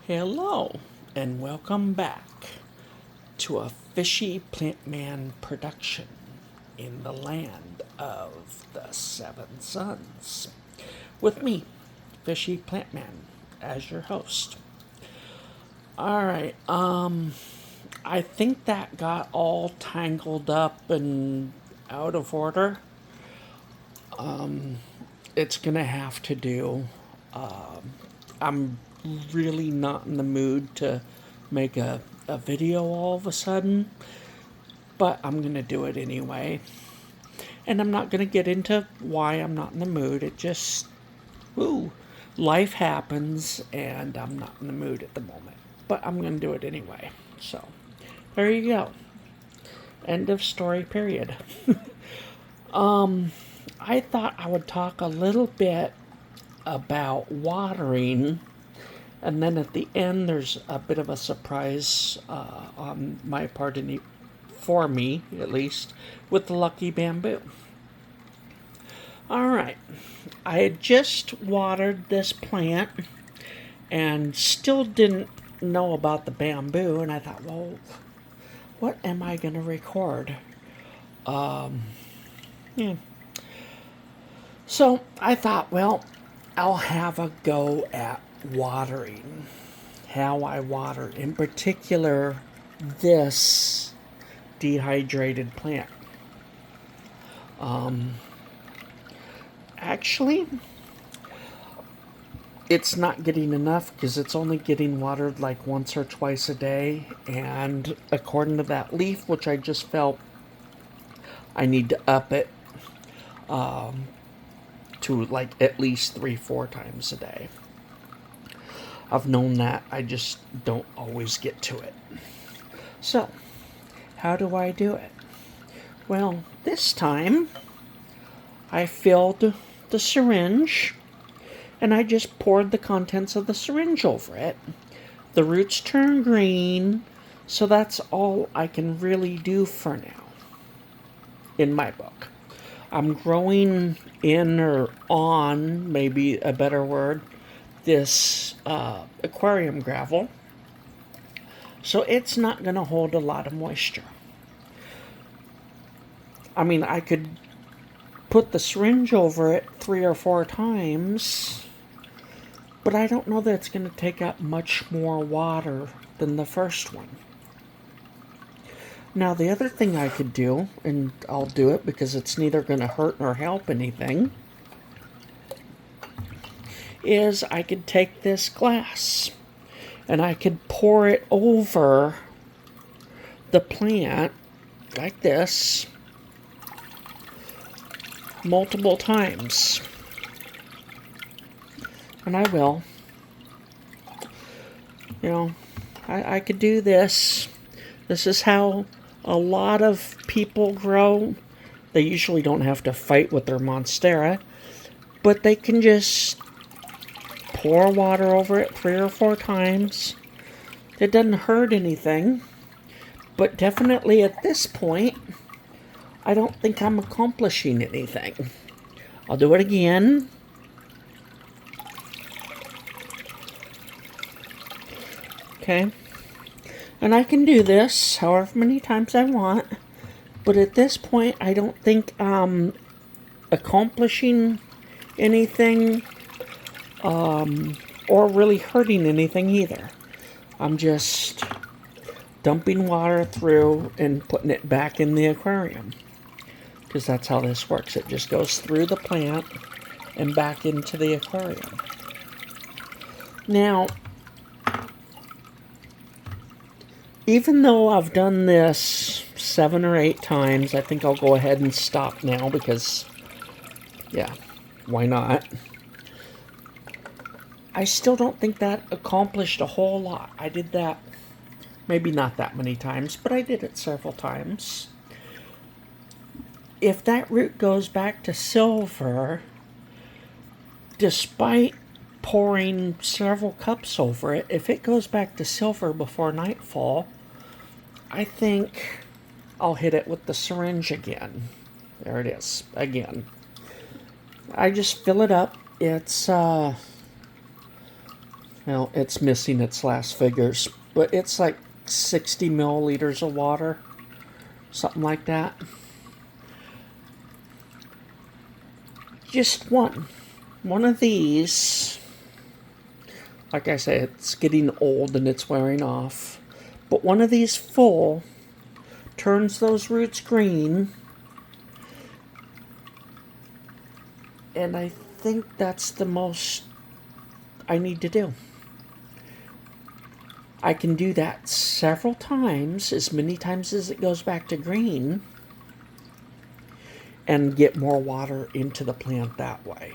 Hello, and welcome back to a Fishy Plant Man production in the land of the Seven Suns. With me, Fishy Plant Man, as your host. Alright, I think that got all tangled up and out of order. It's gonna have to do. I'm really not in the mood to make a video all of a sudden, but I'm going to do it anyway. And I'm not going to get into why I'm not in the mood. It just, ooh, life happens and I'm not in the mood at the moment. But I'm going to do it anyway. So, there you go. End of story, period. I thought I would talk a little bit about watering, and then at the end, there's a bit of a surprise on my part, for me at least, with the lucky bamboo. All right, I had just watered this plant and still didn't know about the bamboo, and I thought, well, what am I going to record? Yeah. So I thought, well, I'll have a go at watering. How I water, in particular, this dehydrated plant. Actually, it's not getting enough because it's only getting watered like once or twice a day. And according to that leaf, which I just felt I need to up it to like at least 3, 4 times a day. I've known that. I just don't always get to it. So, how do I do it? Well, this time I filled the syringe and I just poured the contents of the syringe over it. The roots turn green, so that's all I can really do for now, in my book. I'm growing in or on, maybe a better word, this aquarium gravel, so it's not going to hold a lot of moisture. I mean, I could put the syringe over it 3 or 4 times, but I don't know that it's going to take up much more water than the first one. Now, the other thing I could do, and I'll do it because it's neither going to hurt nor help anything, is I could take this glass and I could pour it over the plant like this multiple times. And I will. You know, I could do this. This is how a lot of people grow. They usually don't have to fight with their monstera, but they can just pour water over it 3 or 4 times. It doesn't hurt anything, but definitely at this point, I don't think I'm accomplishing anything. I'll do it again. Okay. And I can do this however many times I want, but at this point, I don't think I'm accomplishing anything or really hurting anything either. I'm just dumping water through and putting it back in the aquarium, because that's how this works. It just goes through the plant and back into the aquarium. Now, even though I've done this 7 or 8 times, I think I'll go ahead and stop now because, yeah, why not? I still don't think that accomplished a whole lot. I did that maybe not that many times, but I did it several times. If that root goes back to silver, despite pouring several cups over it, if it goes back to silver before nightfall, I think I'll hit it with the syringe again. There it is, again. I just fill it up. It's Well, it's missing its last figures, but it's like 60 milliliters of water, something like that. Just one of these. Like I said, it's getting old and it's wearing off. But one of these full turns those roots green. And I think that's the most I need to do. I can do that several times, as many times as it goes back to green, and get more water into the plant that way.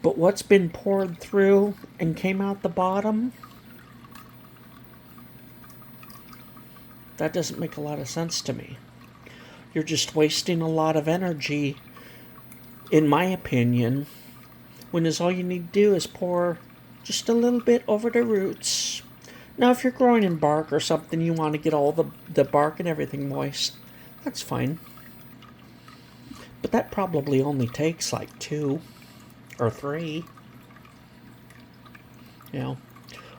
But what's been poured through and came out the bottom, that doesn't make a lot of sense to me. You're just wasting a lot of energy, in my opinion, when all you need to do is pour just a little bit over the roots. Now, if you're growing in bark or something, you want to get all the bark and everything moist, that's fine. But that probably only takes like 2 or 3.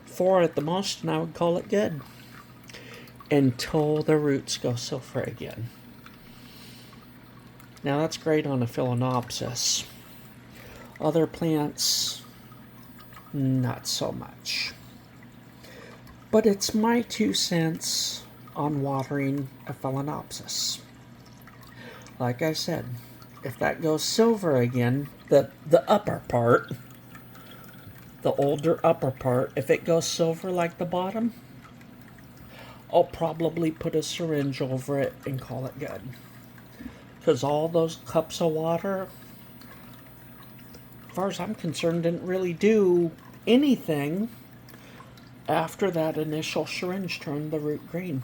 4 at the most, and I would call it good. Until the roots go silver again. Now that's great on a Phalaenopsis. Other plants, not so much. But it's my 2 cents on watering a Phalaenopsis. Like I said, if that goes silver again, the upper part, the older upper part, if it goes silver like the bottom, I'll probably put a syringe over it and call it good. Because all those cups of water, as far as I'm concerned, didn't really do anything after that initial syringe turned the root green.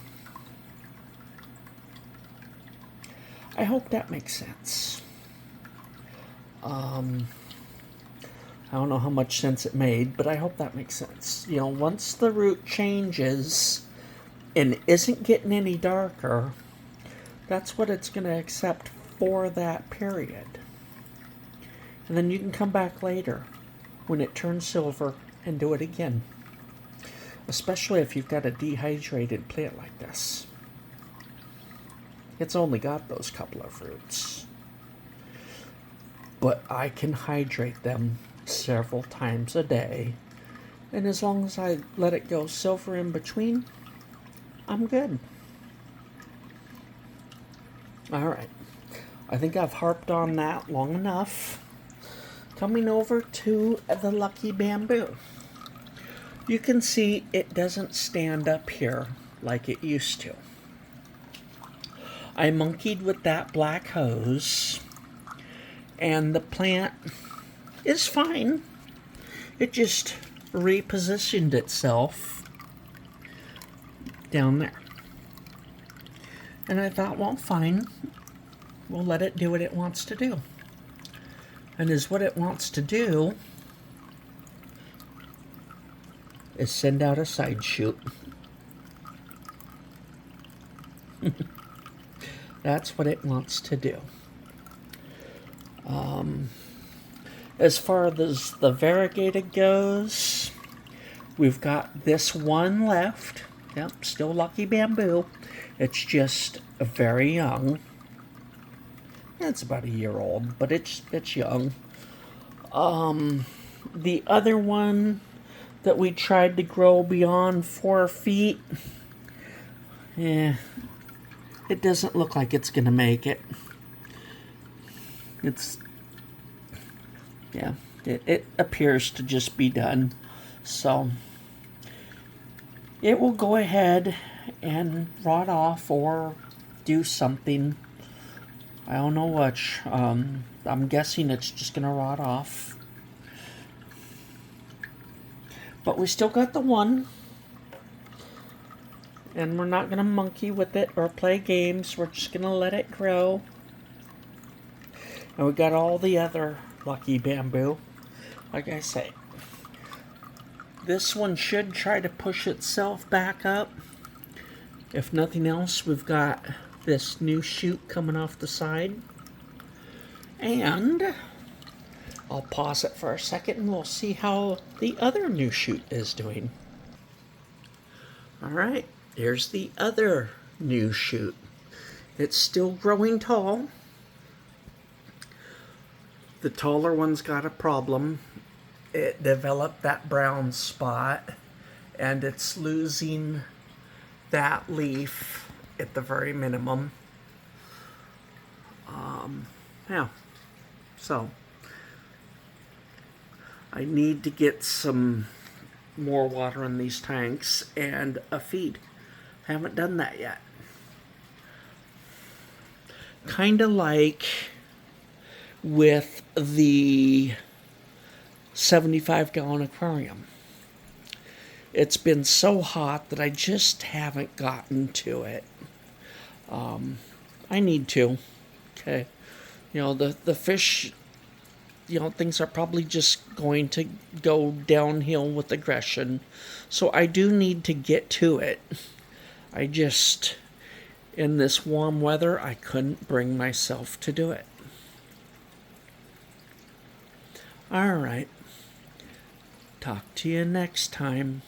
I hope that makes sense. I don't know how much sense it made, but I hope that makes sense. Once the root changes and isn't getting any darker, that's what it's going to accept for that period. And then you can come back later when it turns silver and do it again. Especially if you've got a dehydrated plant like this. It's only got those couple of roots. But I can hydrate them several times a day. And as long as I let it go silver in between, I'm good. Alright. I think I've harped on that long enough. Coming over to the Lucky Bamboo. You can see it doesn't stand up here like it used to. I monkeyed with that black hose, and the plant is fine. It just repositioned itself down there. And I thought, well, fine. We'll let it do what it wants to do. And what it wants to do is send out a side shoot. That's what it wants to do. As far as the variegated goes, we've got this one left. Yep, still Lucky Bamboo. It's just very young. It's about a year old, but it's young. The other one that we tried to grow beyond 4 feet, it doesn't look like it's going to make it. It appears to just be done. So, it will go ahead and rot off or do something. I don't know which. I'm guessing it's just going to rot off. But we still got the one. And we're not going to monkey with it or play games. We're just going to let it grow. And we got all the other Lucky Bamboo. Like I say, this one should try to push itself back up. If nothing else, we've got this new shoot coming off the side. And I'll pause it for a second and we'll see how the other new shoot is doing. All right, here's the other new shoot. It's still growing tall. The taller one's got a problem. It developed that brown spot and it's losing that leaf at the very minimum. Yeah, so I need to get some more water in these tanks and a feed. Haven't done that yet. Kind of like with the 75-gallon aquarium. It's been so hot that I just haven't gotten to it. I need to. Okay. The fish, things are probably just going to go downhill with aggression. So I do need to get to it. I just, in this warm weather, I couldn't bring myself to do it. All right. Talk to you next time.